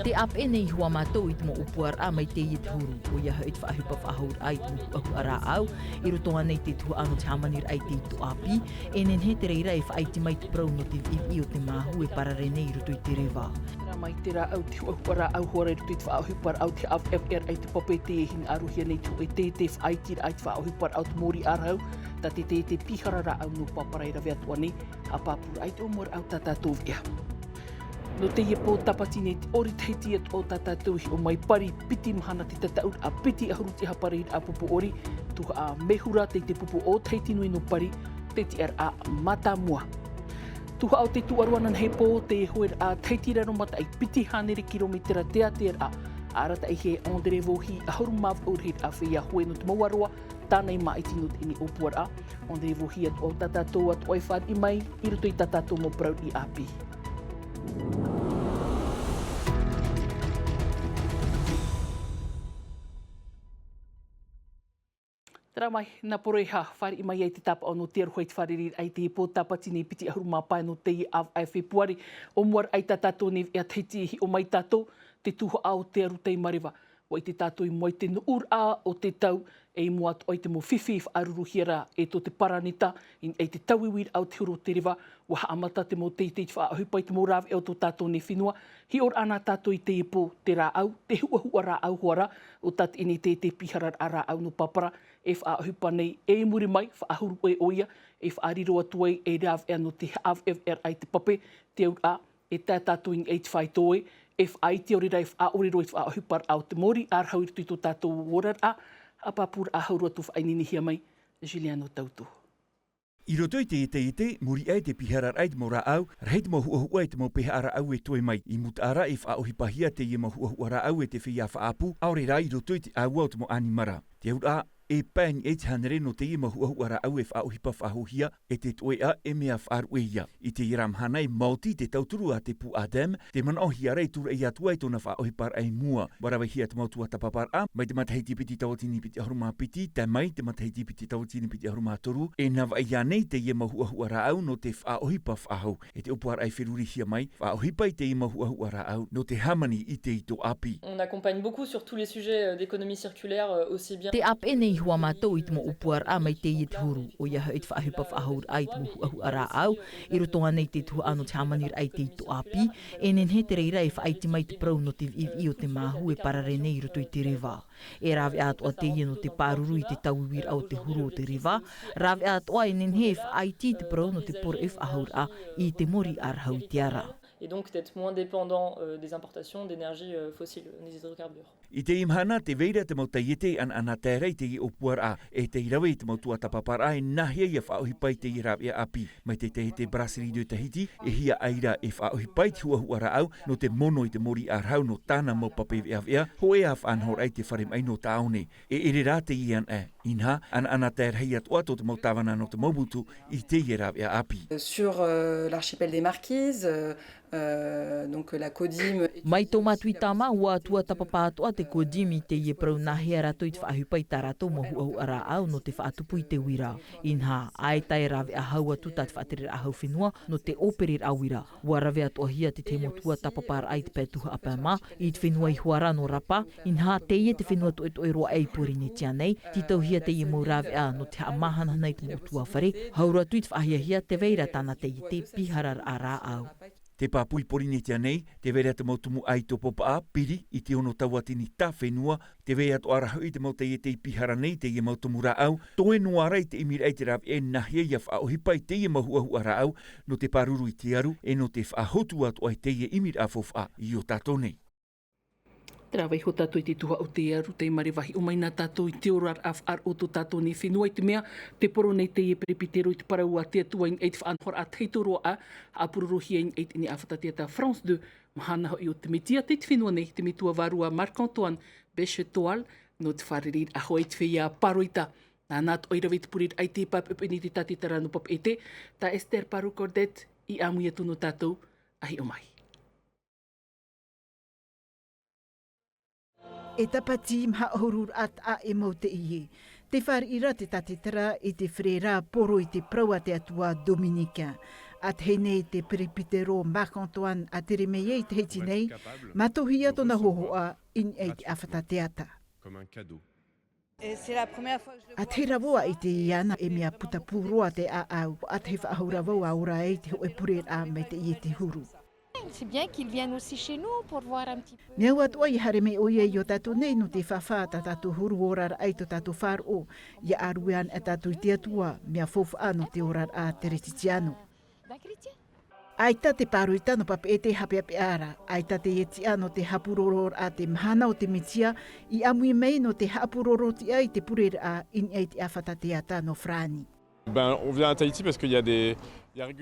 Te ap e nei hua mātou I te mo upuar a mai te I te huru o ia hau I te whaahupa whaahur ai te muhu ahu ara au I rotonga nei te tuha ango te hamanir ai te ito api e nen he te reira e whaiti mai te prau no te I o te mahu e parare nei I roto I te rewa. Ra mai te ra au te huahu ara au hora I roto I te whaahupar au te FFR ai te pope te e hin aruhia nei tu e te whaiti ai te whaahupar au te mori arau ta te pihara ra au no paparai rawe atua nei a papura ai te omor au tatatou vea. No te ie pō tapati nei te ori teiti at o tatatou o mai pari piti mahana te tataur a piti ahuru te hapari a pupu ori tuha a mehura te pupu o teiti nui no pari te ti a matamua. Tuha au te tuaruanan he pō te hoer a teiti raro mata ai piti hanere kilometera te a arata ai he Andre Vohi ahuru mav urhit a whia hoi no te mauaroa tānei maiti no te ini opuar a Andre Vohi at o tatatou at oi whad I mai I roto I tatatou mo prau I api. Tara mai, nā poroi ha, whare I mai ai te tapa o no te aruhoi te whariri ai te pō tapati nei piti ahuru māpai no te I ai fepuare o muar ai tatatou nei ea teiti hi o mai tatou te tuha ao te aru tei marewa. O I te tātou I moi te nuur a o te tau e I mua atu o I te mo whiwhi aruruhiara e tō te paranita e te tauiwir au te huro te rewa wa haamata te mo teitei te whaahupa I te mo rāwe o tō tātou ne whinua. Hi or ana tātou I te ipo te rā au, te hua rā au huara o tat ini te pihara a rā au no papara e whaahupa nei e muri mai whaahuru e oia e whaariro atu e rāwe no te HFR ai te pape te au a e tā tātou I te whaitoe e whaiti orira e whaoriro I te whaahupar au te mori ar hau I tō tātou worar a papura a haurua tu whainini hia mai, Juliano Tautu. I roto I te muri ai te piharar ai te mo rā au, rei te mo hua te mo peha ara au e toi mai. I muta ara e whaohipahia te I mo hua ra au e te whia whaapu, aore rā I roto I te aua o te mo animara. Te aura e pēni e te hanere no te I mo hua ra au e whaohipa whahohia e te toe a e mea whaaruehia. I te iram hana I Māori te tauturu a te pu Adam, te manaohi ara I tura I atua I tōna whaohipar ai mua. Warawa hia te mautua tapapar a, mai te mataheiti piti tawatini piti ahuruma piti, te mai te mataheiti piti tawatini piti ahuruma toru, e nawa I nei te I mo hua ra au no te whaohipa whahau. E te upuar ai whiruri hia mai, whaohipa I te I mo hua ra au no te hamani I te ito api. On accompagne beaucoup sur tous les sujets d'économie circulaire, aussi bien. Te ap e nei hua mātou I te mo upuar a mai te I te huru o ia hau I te whaahupa whaahur ai te muhu ahu ara au I rotonga nei te tuha ano te hamanir ai te ito api e nen he te reira e whaiti mai te prau no te I o te mahu e parare nei roto I te rewa. E rawe atua te ia no te pāruru I te tauiwir au te huru o te rewa, rawe atua e nen he whaiti te prau no te por e whaahur a I te mori ar hau te ara. Et donc d'être moins dépendant des importations d'énergie fossile, des hydrocarbures. I te imhana te veira te mautaiete an ana te rei te I opuar a, e te irawe I te mautua tapapara e nahia I a whaohipai te I rawe api. Mai te brasiri de Tahiti, e hia aira e whaohipai te hua ra au no te mono I te mori ar hau no tāna mo pape vea, ho e af anhor ai te wharem ai no taone. E ere rā te ian e, inha, an ana te rei atua to te mautawana no te maubutu I te I rawe api. Sur l'archipel des Marquises, donc la CODIM. Mai tō matui tāma ua atua tapapa atua te CODIM I te ie prau nahia rato I te whaahupai tā rato mo huahu ara au no te whaatupu I te wira. Inha, ai tai rawe a hau atu tā te whaatere a hau whenua no te operir a wira. Ua rawe atua hia te te motua tapapar ai te pētuha apama I te whenua I huara no rapa. Inha, te ie te whenua to e toi roa ei pori ne tia nei. Titau hia te ie mo rawe a no te hamahana nei te motua whare. Haura tu I te whaahia hia te veira tāna te ie te piharar a rā au. Te pāpui porinetia nei, te vera te mautumu ai tō popa a, piri, I te ono tawatini tā whenua, te vea to arahau I te mauta I te pihara nei, te ia mautumu ra au, toe noa rai te imir ai te rawe e nahia ia whaohipai te ia mahuahua ra au, no te paruru I te aru, e no te whahotu atu ai te ia imir a fofa I o tātou nei. Tera wai ho tātou I te tuha o te aru, te marewahi o mai nā tātou I te orar ar o tō tātou ne whenua I te mea, te poro nei te ie perepitero I te parau a te atua in eit whaanhor a teitoro a pururohia in eit ini awhatatia tā France 2, mahana I o te metia te whenua nei, te metua varua Marc-Antoine Béchetoal, no te wharerir a hoi te whea paroita. Nā nāt oirawe te purir ai te pap upini te tati tarano pap ete, tā Esther Paru Cordet I amuia tono tātou, ahi o mai. E tapati mha horur at a e mau te iye. Te whare ira te tatetara I te whrera poro I te praua te atua Dominika. At hene te peripitero Marc-Antoine a tere mei te heiti nei, matohia tona hohoa in ei te awhatateata. At he rawoa i te iana e mea putapuroa te au, at he whaahuravo a ora e te hoe purer a me te i te huru. C'est bien qu'ils viennent aussi chez nous pour voir un petit peu. Nea watu ai hare me oia i o tatu nei no te whawhata tatu huru orar ai to tatu wharo, ia aruean e tatu i te atua, mea fofu ano te orar a te retitiano. Aita te paru i tano pape e te hape ape ara, aita te eti ano te hapuroror a te mahana o te mitia, i amui mei no te hapuroroti ai te purera a in ei te awhatateata no frani. On vient à Tahiti parce qu'il y a des...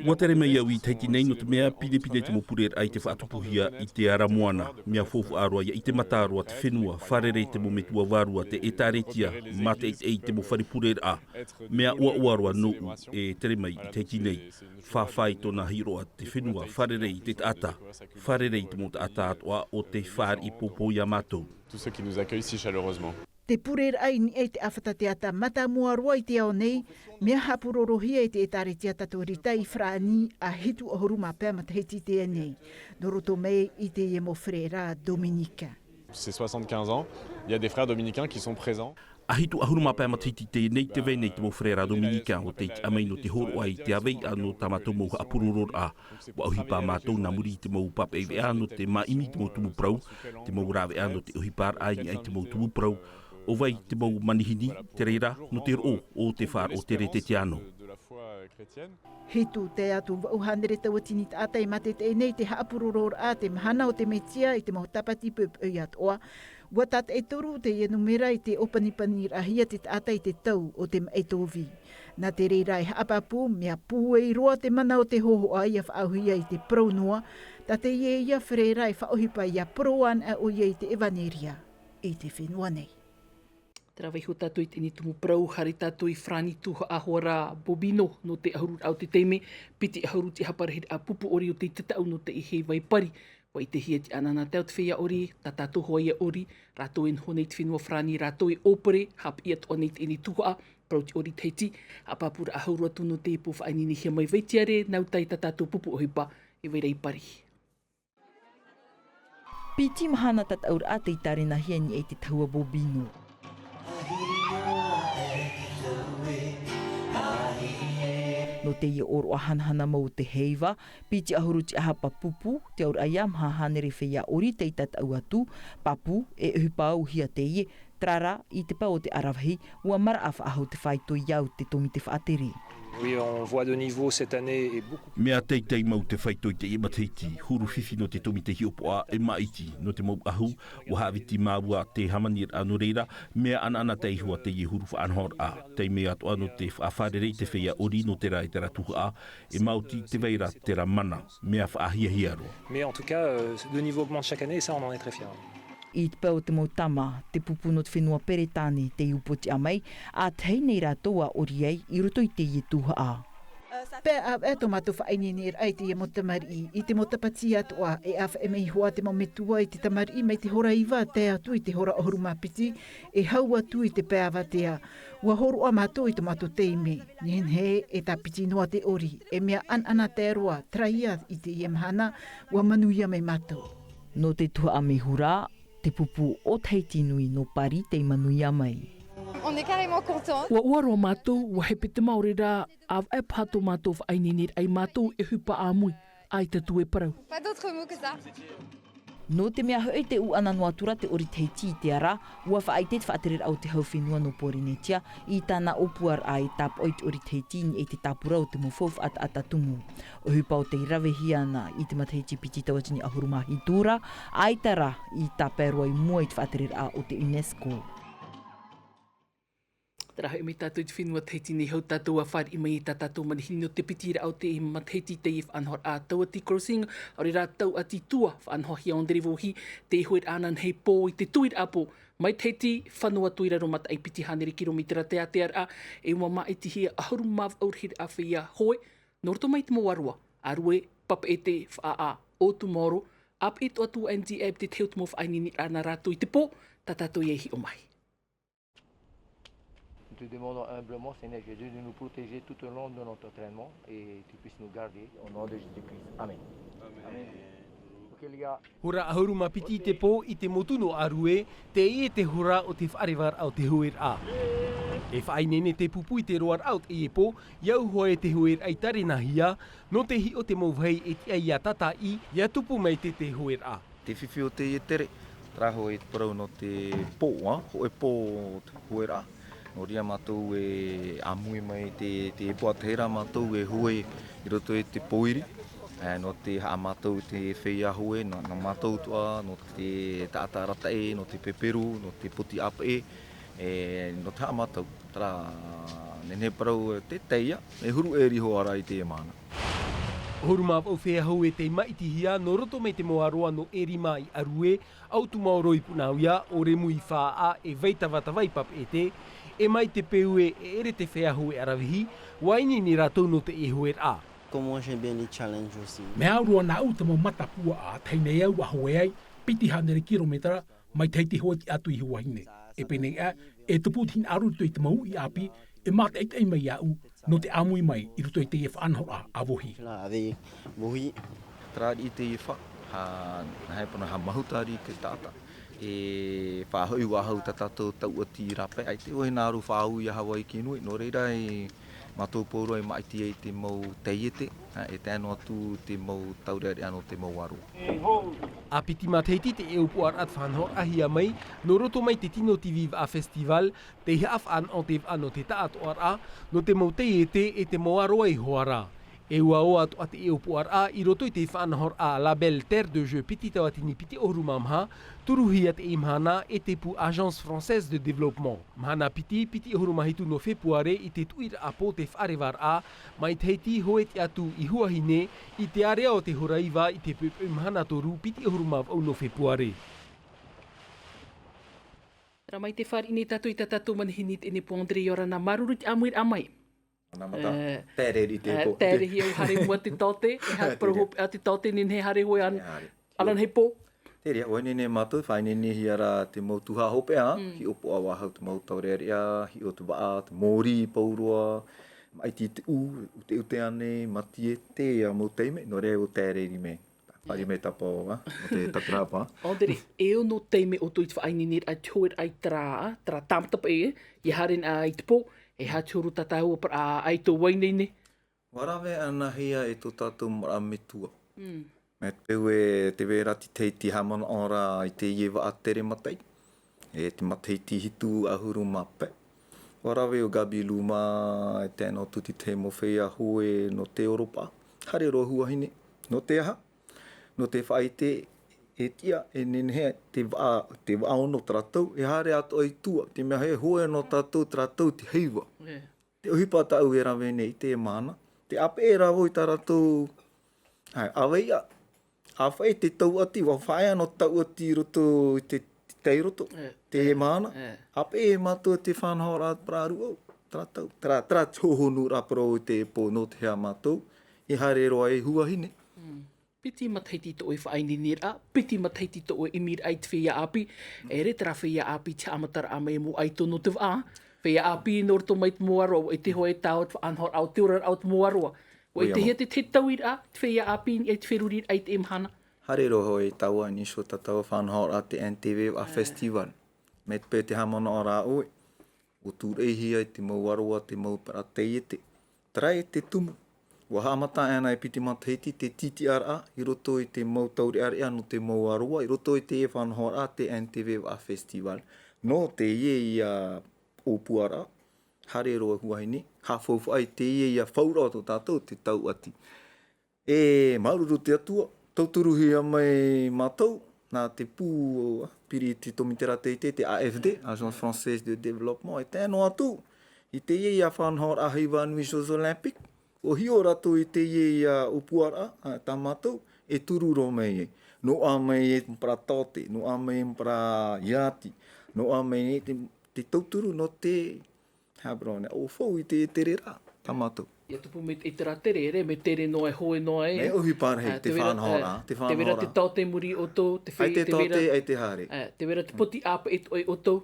Wa tere mei au i Tahiti nei no te mea pide te mo purer ai te whaatupuhia i te ara moana, mea fofu aroa ia i te mataroa te whenua, wharere te mo metua warua, te etaretia, mate ei te mo whare purer a, mea ua uaroa no e tere mei i Tahiti nei, whawhai tona hiroa te whenua, wharere i te ata, wharere i te mo te ata atoa o te whare i popo ia mātou. Tous ceux qui nous accueillent si chaleureusement. Te purer ai ni e te awhatateata mata mua roa i te ao nei, mea hapurorohia i te etaretia tatorita i frani a hitu o horuma pēr ma te heti te nei. Noroto mei i te iemo frera Dominika. C'est 75 ans, il y a des frères dominicains qui sont présents. A hitu ahuruma pēr ma te heti te nei te vei te mo frera Dominika o te amei no te horo ai te avei ano tamato mo apuroror a. Wa uhipa mātou na muri te mo pape e ano te maimi te mo tumu prau, te mo rave ano te uhipar ai te mo tumu prau, o vai te mau manihini, te reira, no te ro o te whar o te rete te ano. Hitu te atu wauhanere taua tini tātai mate te nei te haapuroror a te mahana o te metia i te mau tapati pup ui atoa. Wa tata e toru te enumera i te opanipani rahia te tātai te tau o te maetovi. Nā te reira e haapapu, mea pū e roa te mana o te hoho ai a whaauhia i te pronoa, ta te ie ia whrera e whaohipa i a proan a o ia i te evaneria i te whenua nei. Trawaiho tātou i tini tumu prau, hari tātou i frani tuha ahora Bobino no te ahurut au te teime, piti ahurut i haparahid a pupu ori o te tatau no te ihe waipari. Wai te hia te anana teo te whea ori, ta tātou hoa ia ori, rātou en honei te whenua frani, rātou i opere, hap ia toa nei te ini tuha, prau te ori teiti, apapura ahurua tunu te ipo whainini hia mai veitiare, nau tai ta tātou pupu ohipa i wairei pari. Piti mahana tataur a te itarena hiani e te taua Bobino. No te ia oro a hanahana mau te heiva, piti ahuruti a hapa pupu, te aur ayam ha hanere whea ori te tatau atu, papu e uhipau hia te ie, trara i te pau o te arawhi, ua mara awha ahau te whaito iau te tomi te whaateri. Oui, on voit de niveau cette année et beaucoup. Mea teitei mau te whaito i te imateiti, huru whiwhi no te tomi te hiopoa e maiti, no te mau ahu, o hawiti māua te hamanir anu reira, mea ana te ihua te i huru whaanhor a, te mea toa no te whaafarere te whea ori no te rai te ratuhu a, e mauti te veira te ramana, mea whaahia hiaro. Mais en tout cas, le niveau augmente chaque année et ça on en est très fiers. I te pau te mautama, te pupu no te whenua peretane te upoti amai, a tei nei rātoa ori ei i roto i te i tuha a. Pea a e tomato whainini ai te mo tamari i te mo tapati atoa e awha e mei hoa te mo metua i te tamari mei te hora iwa te atu i te hora ohurumapiti e hau atu i te pea watea. Ua horu a mato i tomato teime, nihen he e ta piti noa te ori e mea ana te roa traia i te iemhana ua manuia mei mato. No te tuha a mehura, te pupu o Tahiti nui no pari te manuia mai. On est carrément content. Ua uaroa mātou, ua hepe te maori rā, av e pato mātou whainini ai mātou e hupa āmui, ai tatu e parau. Pas d'autre mot que ça. No te mea hoi te u ana noa tura te ori Tahiti i te ara, ua whaite te whaaterer au te hauwhenua no Porinetia i tāna opuar ai tap oi te ori Tahiti ni e te tapura o te mofof at atatumu. O hupa o te irawe hiana i te matahiti piti tawatini ahurumahi tura, ai tara i taperua i mua i te whaaterer a o te UNESCO. Tara hoi me tātou te whenua Tahiti nei hau tātou a whare i mai i tātou manihini no te pitira au te i matahiti te i whanhor a tau ati crossing, ori rā tau ati tua whanhor hi aondere vohi, te hoer anan hei pō i te tuir apo, mai Tahiti whanua tuira ro mata ai piti hanere kilometera te ateara e ua maa iti hia ahuru mav aurhir a whia hoe, norto mai te moarua, arue papa e te wha a o tomorrow, ap it o atu NGF te teo tumo whainini ana rātou i te pō, tātou i hi o mai. te demandons humblement, Seigneur Jésus, de nous protéger tout au long de notre entraînement et tu puisses nous garder au nom de Jésus-Christ. Amen. Amen. Hura ahuru mapiti te pō I te motuno arue, te te hura o te wharevar au te huer a. E whainene te pupui te roar out pō, iau hoe te huer ai tare nahia, no te hi o te mauwhei ti ai a tata I, ia tupu mai te huer a. Te whiwhi o te tere, traho parau no te pō, ho pō te huer a. No ria mātou amui mai te pō te hera mātou hue I roto te pōiri. No te haa mātou te whea hoe, na mātou tua, no te tātarata no te peperu, no te poti apa no te haa mātou. Tara, nene parau te teia, huru riho ara I te mana. Horu māp au whea hoe te maitihia, no roto mai te moaroa no erima I arue, au tu maoro I punauia, o re mui whaa veitawata vaipap te, mai te peue ere te whea hoe aravihi, waini ni rātou no te huer a. Comment j'ai bien les challenges aussi. Me aurua na uta mo matapua a teine au a hoe ai, piti hanere kilometera, mai teiti hoi atu I huahine. E pene e tuputin aru tui te mau I api, e mata ei mai au, no te amui mai I ruto I te whanhora a wohi. Ave wohi. Trāri I te wha, na hepana ha mahutari ke tāta. E whahoi wahau tatato tau ati rape, ai te ohi nāru whahau I Hawaii ki nui, no reira mātou pōro I maiti ai te mau teiete, e tēno atu te mau taureare ano te mau aro. A piti mateiti te eupuar at whanhor ahia mai, no roto mai te tino ti viv a festival, te hiaf an o te ano te taat oar a, no te mau teiete te mau aroa I hoara. E ua o atu at eupuar a, I roto I te whanhor a la belle terre de jeu piti tawatini piti oru mamha, turuhi at imhana e te pu Agence Française de Développement. Mhana piti oru mahitu no fepuare I te tuira a po te wharevar a, mai teiti hoe te atu I huahine, I te area o te horaiva I te pupu mhana toru piti oru mav au no fepuare. Ra mai te whare ini tatu I tatatou manhinit ene pondre ora na marurut amuir amai. Tere I te po. Tere hi au hare mua te tote, e hati parohope a te tote nin he hare hoi an, alan he po. Tere, oi nene mātou, whai nene hi ara te mau tuha hope a, hi opo a wahau te mau taurearea, hi o te waa, te mōri paurua, maiti te ute ane, mati te a mau teime, no rea o tere ri me. Whai me tapa o, no te takrapa. Ondere, e o no teime o tuit whai nene ai tuir ai tra tamtapa I haren ai te po, e hāturu tatau a ai tō wainene. Warawe ana hia e tō tātou mara metua. Me teu te wērati teiti hamana ora I te iewa a tere matai. E te mateiti hitu ahuru mape. Warawe o Gabi Luma e tēnā tuti te mowhea hoe no te Europa. Hare roa huahine, no te aha. No te whaite e tia e nenhea te waa ono tratou. E hare ato ai tua, te mea he hoe no tratou te heiwa. Te uhipa tau e rawe nei te mana. Te ape e rawo I taratou aweia. Awhai te tau ati, wa whaia no tau ati roto I te teiroto, te he mana. Ape e mātua te whanhora praru au, tratau. Tra tōhonu raparo I te pō no te hea mātou, I hare roa e huahine. Piti mataiti to e whainini a, piti mataiti to e imir ai te whea api, e re tera whea api te amatara a mei mo ai tono te wā. Whea api nor to mai te moaroa, e te hoe tau at whaanhor au te orar au te moaroa. O te hea te tauir a, te whea api e te wherurir ai te imhana. Hare roho e taua ni so tatawa whanhor a te NTV a festival. Me te pē te hamana ora oe. O tūreihi ai te mau aroa, te mau para teiete. Trai te tumu. Wa hamata ana e piti mataiti te TTRA, I roto I te mau tauri area no te mau aroa, I roto I te whanhor a te NTV a festival. No te I a Opuara, hare roa huahine, hawhauwha ai te I a whaura o tātou te tau ati. E maruru te atua, tauturuhi a mai mātou, nā te pū piri te tomitera teite, te AFD, Agence Française de Développement, e tēno atu, I te I a whanhor a heiwa nui Jeux Olympiques, o hio rato I te I a Opuara, tā mātou, e tururo mai e. No a mai e mpara tote, no a mai mpara iati, no a mai e te tauturu no te habrone, o fau I te rera, tā mātou. Ia tupu me te ra tere ere, me tere noe hoe noe. Me uhi pārhei, te whanhora. Te wera te taute muri o tō, ai te taute, ai te hare. Te wera te poti apa e toi o tō.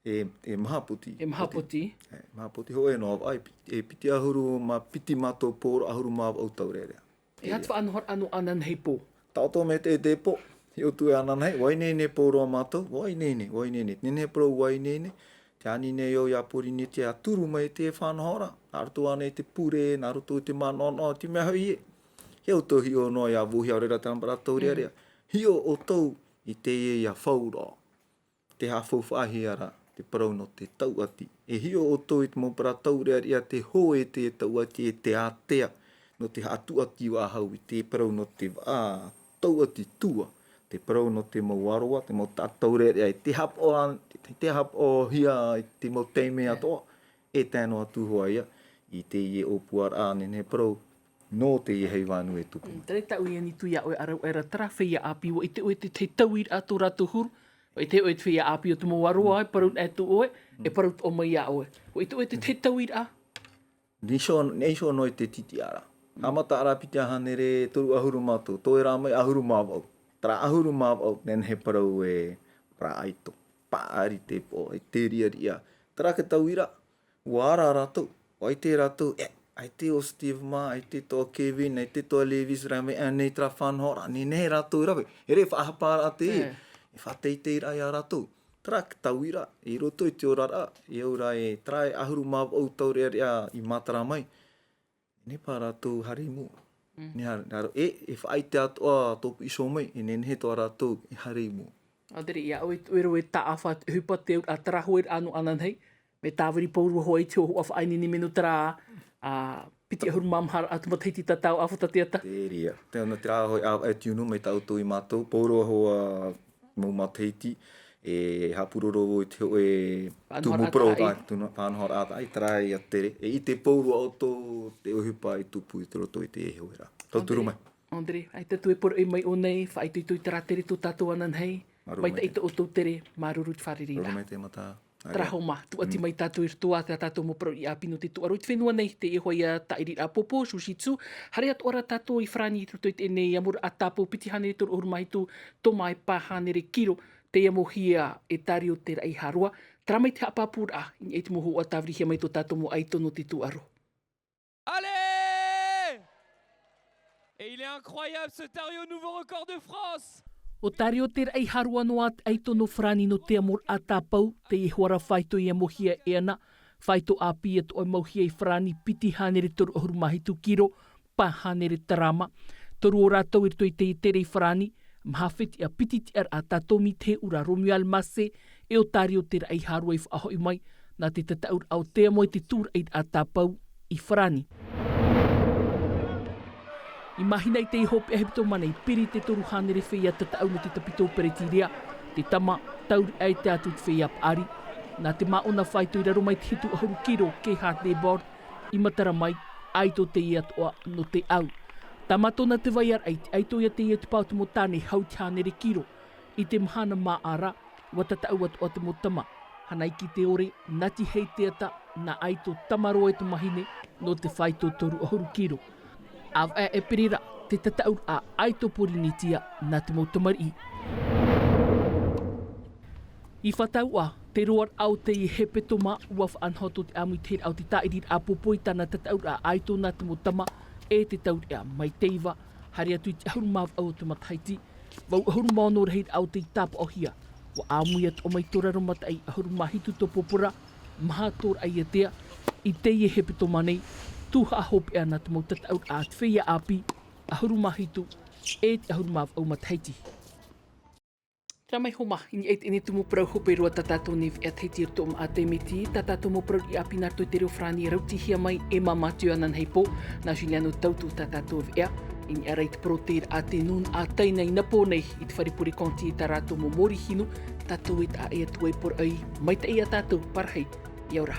E mahaputi. E mahaputi. Mahaputi ho e no ai e piti ahuru ma piti mato por ahuru ma au taurerea. E hat fa anhor anu anan hei po. Tauto me te po. Hi o tu anan hei wai nene poro mato, wai nene. Nene pro wai nene. Te ani ne yo ya pori ni te aturu mai te whanhora. Naruto ane te pure, naruto te manono, te mea hui e. Heo to hi o no ya vuhi au rera tambara taurerea. Hi o tau i te e ya whaura. Te hawhau whahi ara. Te parau no te tauati. E hio o tō i te mōpara taurea ria te hoe te tauati e te ātea no te atuati o ahau i te parau no te tauati tua. Te parau no te mauaroa, te mau tātaurea ria e te hapo hia i te mau teime atoa. E tēno atu hoa ia i te ie o puara nene parau no te ie hei wānu e tupu. Tere tau i anitu ia oe arau era trawhia api o i te oe te tauir ato ratu huru. O i te oe te whia api o te moaroa e parut e tu oe, e parut o mai a oe. O i te oe te tauir a? Neisho no i te titi ara. Amata ara piti ahanere toru ahuru mātou. Tō e rā mai ahuru māwau. Tara ahuru māwau, nen he parau e pra aito. Pāari te po, e te ria ria. Tara ke tauira, ua ara rātou. O ai te rātou, ai te o Steve Ma, ai te tō Kevin, ai te tō Levis Rame, nei tra whanhora, nei rātou rawe. E re whahapara te e. E whateitei rai a rātou. Tara ki tauira, i roto i te orara, i aura e trai ahuru māp au taurea rea i matara mai. Ne pā rātou harimu. E whaite atoa tōpu iso mai, e nehe tō rātou i harimu. Adere, ia, oe ta awha hupa te a tara hoer anu anan hei, me tāwari pauru hoi te o hua whainini menu tara piti ahuru mamhara atu mataiti tatau awhata teata. Te ria. Te ona te rāhoi au e tiunu mai tau tui mātou, pauru hoa mau mataiti, e hapuroro o te o e tumu pro whanhora ata ai, tarai a tere. E i te pauru au tō te ohipa i tupu i te roto i te ehe oera. Tauturu mai. Andre, ai te tue poro i mai o nei, whai tui tui tara tere tō tātou anan hei. Mai ta ito o tō tere, maruru te wharirira. Roro mai te mata. Trahoma, tua ti mai tātou i rtua, te tātou mo pro i apino te tuaroi. Te whenua nei, te ehoi a tairi a popo, sushitsu. Hare at ora tātou i whrani i rutoi te nei, amur a tāpou piti hanere toro orumahitu, tō mai pā hanere kiro, te amo hia e tari o te rai harua. Tara mai te hapapura, i te moho a tāwri hia mai tō tātou mo aitono te tuaro. Allez! Et il est incroyable ce tario, nouveau record de France! O tari o te rai harua no at aitono frani no te amor a tāpau, te i huara whaito i amohia e ana, whaito a pia to o mauhia i frani piti hanere toru ahuru mahitu kiro, pa hanere tarama, toru o rātou i toi te i tere i frani, mahawhiti a piti ti ar a tātomi te ura Romual Mase, e o tari o te rai harua i whaahoi mai, na te tataur au te amo i te tūra i a tāpau i frani. I mahina i te i hope ahepito mana i piri te toru hanere whea tatau no te tapito peretiria, te tama tauri ai te atu te whea apari, nā te maona whaito i raro mai te hitu ahuru kiro ke hardboard, i matara mai aito te i atoa no te au. Tamatona te vai ar aiti, aito ia te i atu pau te mo tāne hau te hanere kiro, i te mahana mā ara, wa tatau atoa te mo tama, hana iki te ore, nati hei te ata, na aito tamaroa e te mahine, no te whaito toru ahuru kiro. Awa e perira te tataur a aito porinitia na te mautamari. I whatau a te roar au te i hepeto ma ua whaanhoto te amui te au te tairir a popoi tana tataur a aito na te motama e te taur a mai teiva hari atu i te ahuru maaf au te mataiti. Vau ahuru maono rehid au te tapa o hia. Wa amui at o mai toraro matai ahuru mahitu to popora maha tor ai atea i te i hepeto manei. Tuha hope ana te mau tataur a te whea api, ahuru mahitu, e te ahuru maaf au mataiti. Kia mai homa, ini eit ene tumu prau hope roa tatato nev e teiti o tom a te meti, tatato mo prau i api nartoi te reo frani rauti hia mai e mamatu anan hei po, na Juliano tautu tatato ea, ini arai te proteir a te nun a teina i napo nei i te wharipuri konti i tarato mo mori hinu, tato et a ea tuai por ai, mai te ea tato parhei, i aura.